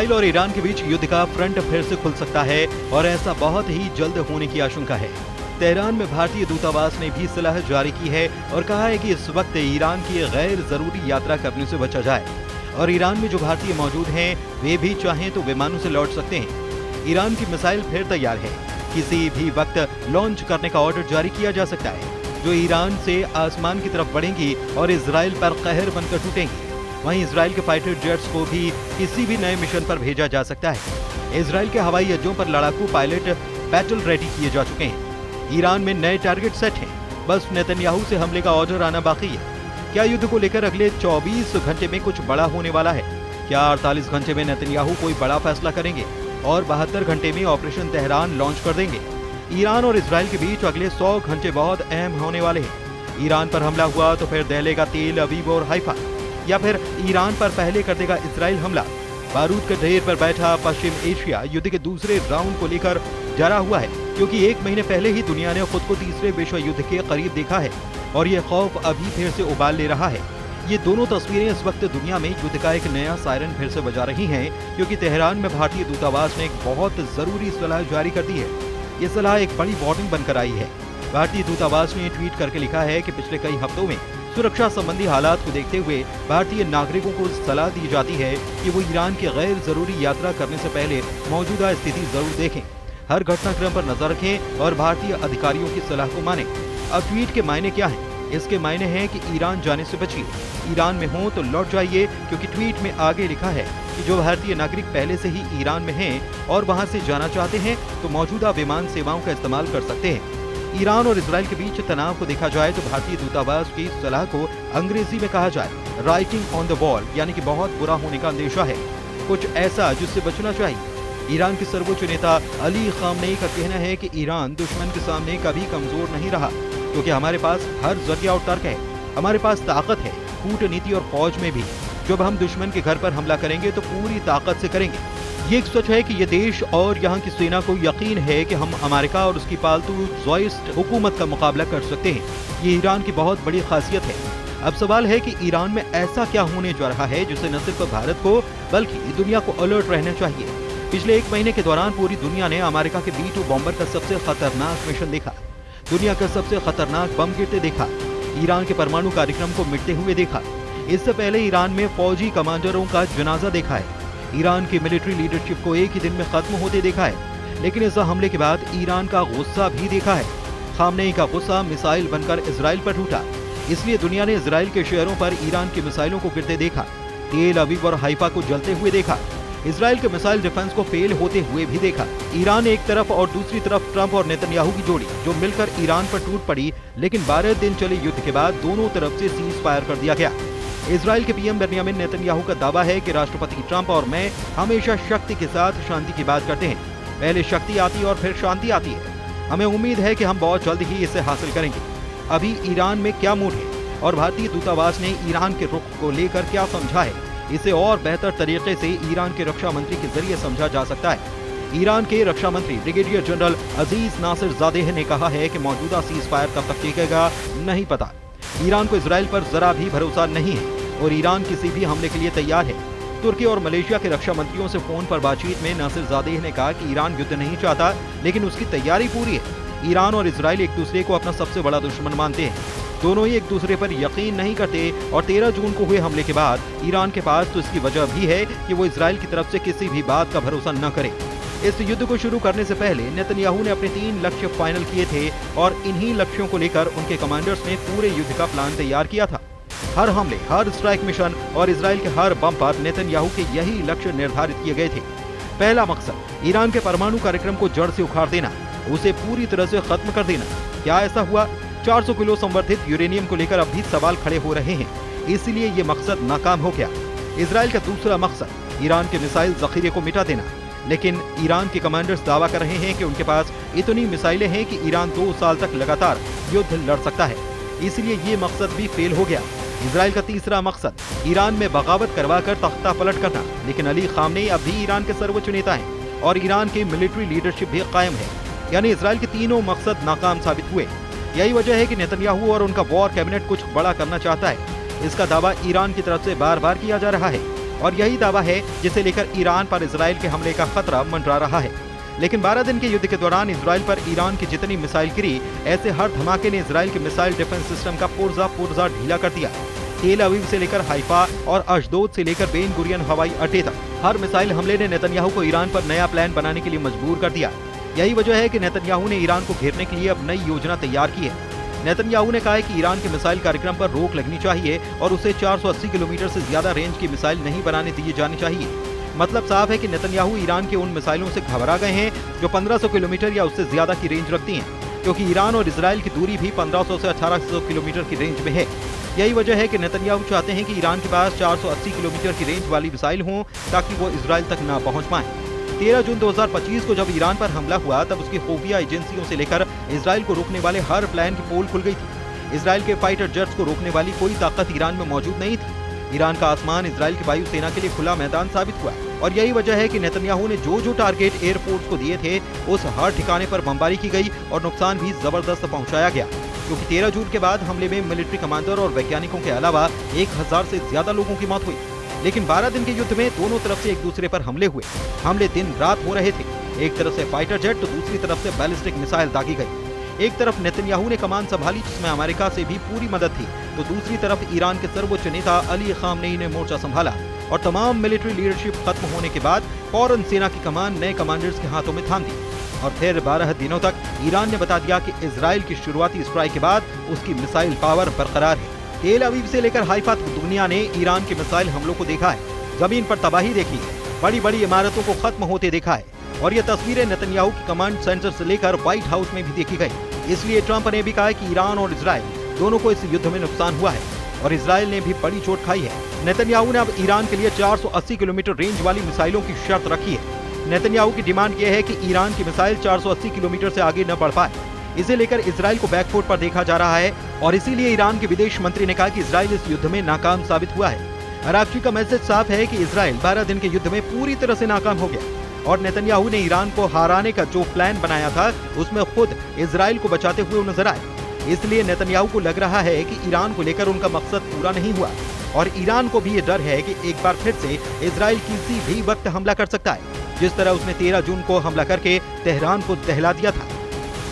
Israel और Iran के बीच युद्ध का फ्रंट फिर से खुल सकता है और ऐसा बहुत ही जल्द होने की आशंका है। तेहरान में भारतीय दूतावास ने भी सलाह जारी की है और कहा है कि इस वक्त ईरान की गैर जरूरी यात्रा करने से बचा जाए और ईरान में जो भारतीय मौजूद हैं वे भी चाहें तो विमानों से लौट सकते हैं। ईरान की मिसाइल फिर तैयार है, किसी भी वक्त लॉन्च करने का ऑर्डर जारी किया जा सकता है, जो ईरान से आसमान की तरफ बढ़ेंगी और इजराइल पर कहर बनकर टूटेंगी। वहीं इजराइल के फाइटर जेट्स को भी किसी भी नए मिशन पर भेजा जा सकता है। इजराइल के हवाई अड्डों पर लड़ाकू पायलट बैटल रेडी किए जा चुके हैं। ईरान में नए टारगेट सेट हैं, बस नेतन्याहू से हमले का ऑर्डर आना बाकी है। क्या युद्ध को लेकर अगले 24 घंटे में कुछ बड़ा होने वाला है? क्या 48 घंटे में नेतन्याहू कोई बड़ा फैसला करेंगे और 72 घंटे में ऑपरेशन तेहरान लॉन्च कर देंगे? ईरान और इजराइल के बीच अगले 100 घंटे बहुत अहम होने वाले हैं। ईरान पर हमला हुआ तो फिर दहलेगा तेल अवीव और हाइफा, या फिर ईरान पर पहले कर देगा इजराइल हमला। बारूद के ढेर पर बैठा पश्चिम एशिया युद्ध के दूसरे राउंड को लेकर डरा हुआ है, क्योंकि 1 महीने पहले ही दुनिया ने खुद को तीसरे विश्व युद्ध के करीब देखा है और ये खौफ अभी फिर से उबाल ले रहा है। ये दोनों तस्वीरें इस वक्त दुनिया में युद्ध का एक नया सायरन फिर से बजा रही हैं, क्योंकि तेहरान में भारतीय दूतावास ने एक बहुत जरूरी सलाह जारी कर दी है। ये सलाह एक बड़ी वार्निंग बनकर आई है। भारतीय दूतावास ने ट्वीट करके लिखा है कि पिछले कई हफ्तों में सुरक्षा संबंधी हालात को देखते हुए भारतीय नागरिकों को सलाह दी जाती है कि वो ईरान की गैर जरूरी यात्रा करने से पहले मौजूदा स्थिति जरूर देखें, हर घटनाक्रम पर नजर रखें और भारतीय अधिकारियों की सलाह को मानें। अब ट्वीट के मायने क्या हैं? इसके मायने हैं कि ईरान जाने से बचिए, ईरान में हो तो लौट जाइए, क्योंकि ट्वीट में आगे लिखा है कि जो भारतीय नागरिक पहले से ही ईरान में हैं और वहां से जाना चाहते हैं तो मौजूदा विमान सेवाओं का इस्तेमाल कर सकते हैं। ईरान और इजराइल के बीच तनाव को देखा जाए तो भारतीय दूतावास की सलाह को अंग्रेजी में कहा जाए राइटिंग ऑन द वॉल, यानी कि बहुत बुरा होने का अंदेशा है, कुछ ऐसा जिससे बचना चाहिए। ईरान के सर्वोच्च नेता अली खामनेई का कहना है कि ईरान दुश्मन के सामने कभी कमजोर नहीं रहा, क्योंकि हमारे पास हर जरिया और तर्क है, हमारे पास ताकत है, कूटनीति और फौज में भी। जब हम दुश्मन के घर पर हमला करेंगे तो पूरी ताकत से करेंगे। ये एक सच है कि ये देश और यहाँ की सेना को यकीन है कि हम अमेरिका और उसकी पालतू ज़ॉइस्ट हुकूमत का मुकाबला कर सकते हैं। ये ईरान की बहुत बड़ी खासियत है। अब सवाल है कि ईरान में ऐसा क्या होने जा रहा है जिससे न सिर्फ भारत को बल्कि दुनिया को अलर्ट रहना चाहिए। पिछले 1 महीने के दौरान पूरी दुनिया ने अमेरिका के B-2 बॉम्बर का सबसे खतरनाक मिशन देखा, दुनिया का सबसे खतरनाक बम गिरते देखा, ईरान के परमाणु कार्यक्रम को मिटते हुए देखा। इससे पहले ईरान में फौजी कमांडरों का जनाजा देखा है, ईरान की मिलिट्री लीडरशिप को एक ही दिन में खत्म होते देखा है। लेकिन इस हमले के बाद ईरान का गुस्सा भी देखा है। खामनेई का गुस्सा मिसाइल बनकर इजराइल पर टूटा, इसलिए दुनिया ने इजराइल के शहरों पर ईरान की मिसाइलों को गिरते देखा, तेल अवीव और हाइफा को जलते हुए देखा, इजराइल के मिसाइल डिफेंस को फेल होते हुए भी देखा। ईरान एक तरफ और दूसरी तरफ ट्रंप और नेतन्याहू की जोड़ी जो मिलकर ईरान पर टूट पड़ी, लेकिन 12 दिन चले युद्ध के बाद दोनों तरफ से सीज फायर कर दिया गया। इजराइल के पीएम बेंयामिन नेतन्याहू का दावा है कि राष्ट्रपति ट्रंप और मैं हमेशा शक्ति के साथ शांति की बात करते हैं, पहले शक्ति आती है और फिर शांति आती है। हमें उम्मीद है कि हम बहुत जल्द ही इसे हासिल करेंगे। अभी ईरान में क्या मूड है और भारतीय दूतावास ने ईरान के रुख को लेकर क्या समझा है, इसे और बेहतर तरीके से ईरान के रक्षा मंत्री के जरिए समझा जा सकता है। ईरान के रक्षा मंत्री ब्रिगेडियर जनरल अजीज नासिर जादेह ने कहा है कि मौजूदा सीज फायर कब तक टिकेगा नहीं पता। ईरान को इजराइल पर जरा भी भरोसा नहीं है और ईरान किसी भी हमले के लिए तैयार है। तुर्की और मलेशिया के रक्षा मंत्रियों से फोन पर बातचीत में नासिर जादेह ने कहा कि ईरान युद्ध नहीं चाहता, लेकिन उसकी तैयारी पूरी है। ईरान और इजराइल एक दूसरे को अपना सबसे बड़ा दुश्मन मानते हैं, दोनों ही एक दूसरे पर यकीन नहीं करते और 13 जून को हुए हमले के बाद ईरान के पास तो इसकी वजह भी है कि वो इजराइल की तरफ से किसी भी बात का भरोसा न करे। इस युद्ध को शुरू करने से पहले नेतन्याहू ने अपने 3 लक्ष्य फाइनल किए थे और इन्हीं लक्ष्यों को लेकर उनके कमांडर्स ने पूरे युद्ध का प्लान तैयार किया था। हर हमले, हर स्ट्राइक मिशन और इजराइल के हर बम पर नेतन्याहू के यही लक्ष्य निर्धारित किए गए थे। पहला मकसद ईरान के परमाणु कार्यक्रम को जड़ से उखाड़ देना, उसे पूरी तरह से खत्म कर देना। क्या ऐसा हुआ? 400 किलो संवर्धित यूरेनियम को लेकर अब भी सवाल खड़े हो रहे हैं, इसलिए ये मकसद नाकाम हो गया। इजराइल का दूसरा मकसद ईरान के मिसाइल जखीरे को मिटा देना, लेकिन ईरान के कमांडर्स दावा कर रहे हैं कि उनके पास इतनी मिसाइलें हैं कि ईरान 2 साल तक लगातार युद्ध लड़ सकता है, इसलिए ये मकसद भी फेल हो गया। इजराइल का तीसरा मकसद ईरान में बगावत करवाकर तख्ता पलट करना, लेकिन अली खामनेई अब भी ईरान के सर्वोच्च नेता हैं और ईरान की मिलिट्री लीडरशिप भी कायम है, यानी इजराइल के तीनों मकसद नाकाम साबित हुए। यही वजह है कि नेतन्याहू और उनका वॉर कैबिनेट कुछ बड़ा करना चाहता है। इसका दावा ईरान की तरफ से बार बार किया जा रहा है और यही दावा है जिसे लेकर ईरान पर इजराइल के हमले का खतरा मंडरा रहा है। लेकिन 12 दिन के युद्ध के दौरान इजराइल पर ईरान की जितनी मिसाइल गिरी, ऐसे हर धमाके ने इजराइल के मिसाइल डिफेंस सिस्टम का पुर्जा ढीला कर दिया। तेल अवीव से लेकर हाइफा और अशदोद से लेकर बेन गुरियन हवाई अड्डे तक हर मिसाइल हमले ने नेतन्याहू को ईरान पर नया प्लान बनाने के लिए मजबूर कर दिया। यही वजह है कि नेतन्याहू ने ईरान को घेरने के लिए अब नई योजना तैयार की है। नेतन्याहू ने कहा है कि ईरान के मिसाइल कार्यक्रम पर रोक लगनी चाहिए और उसे 480 किलोमीटर से ज्यादा रेंज की मिसाइल नहीं बनाने दी जानी चाहिए। मतलब साफ है कि नेतन्याहू ईरान के उन मिसाइलों से घबरा गए हैं जो 1500 किलोमीटर या उससे ज्यादा की रेंज रखती हैं, क्योंकि ईरान और इजराइल की दूरी भी 1500 से 1800 किलोमीटर की रेंज में है। यही वजह है कि नेतन्याहू चाहते हैं कि ईरान के पास 480 किलोमीटर की रेंज वाली मिसाइल हों ताकि वो इजराइल तक ना पहुंच पाए। 13 जून 2025 को जब ईरान पर हमला हुआ तब उसकी खुफिया एजेंसियों से लेकर इजराइल को रोकने वाले हर प्लान की पोल खुल गई थी। इजराइल के फाइटर जेट्स को रोकने वाली कोई ताकत ईरान में मौजूद नहीं थी। ईरान का आसमान इजराइल की वायुसेना के लिए खुला मैदान साबित हुआ और यही वजह है कि नेतन्याहू ने जो टारगेट एयरफोर्स को दिए थे उस हर ठिकाने पर बमबारी की गई और नुकसान भी जबरदस्त पहुंचाया गया, क्योंकि 13 जून के बाद हमले में मिलिट्री कमांडर और वैज्ञानिकों के अलावा 1000 से ज्यादा लोगों की मौत हुई। लेकिन 12 दिन के युद्ध में दोनों तरफ से एक दूसरे पर हमले हुए। हमले दिन रात हो रहे थे। एक तरफ से फाइटर जेट तो दूसरी तरफ से बैलिस्टिक मिसाइल दागी गई। एक तरफ नेतन्याहू ने कमान संभाली जिसमें अमेरिका से भी पूरी मदद थी, तो दूसरी तरफ ईरान के सर्वोच्च नेता अली खामनेई ने मोर्चा संभाला और तमाम मिलिट्री लीडरशिप खत्म होने के बाद फौरन सेना की कमान नए कमांडर्स के हाथों में थाम दी। और फिर 12 दिनों तक ईरान ने बता दिया कि इजराइल की शुरुआती स्ट्राइक के बाद उसकी मिसाइल पावर बरकरार है। तेल अवीव से लेकर हाइफा तक दुनिया ने ईरान के मिसाइल हमलों को देखा है, जमीन पर तबाही देखी है, बड़ी बड़ी इमारतों को खत्म होते देखा है और ये तस्वीरें नेतन्याहू की कमांड सेंटर से लेकर व्हाइट हाउस में भी देखी गई। इसलिए ट्रंप ने भी कहा है कि ईरान और इजराइल दोनों को इस युद्ध में नुकसान हुआ है और इजराइल ने भी बड़ी चोट खाई है। नेतन्याहू ने अब ईरान के लिए 480 किलोमीटर रेंज वाली मिसाइलों की शर्त रखी है। नेतन्याहू की डिमांड यह है कि ईरान की मिसाइल 480 किलोमीटर से आगे न बढ़ पाए। इसे लेकर इजराइल को बैकफुट पर देखा जा रहा है और इसीलिए ईरान के विदेश मंत्री ने कहा कि इजराइल इस युद्ध में नाकाम साबित हुआ है। अराक्ची का मैसेज साफ है कि इजराइल 12 दिन के युद्ध में पूरी तरह से नाकाम हो गया और नेतन्याहू ने ईरान को हराने का जो प्लान बनाया था उसमें खुद इजराइल को बचाते हुए नजर आए। इसलिए नेतन्याहू को लग रहा है कि ईरान को लेकर उनका मकसद पूरा नहीं हुआ और ईरान को भी ये डर है कि एक बार फिर से इजराइल किसी भी वक्त हमला कर सकता है, जिस तरह उसने 13 जून को हमला करके तेहरान को दहला दिया था।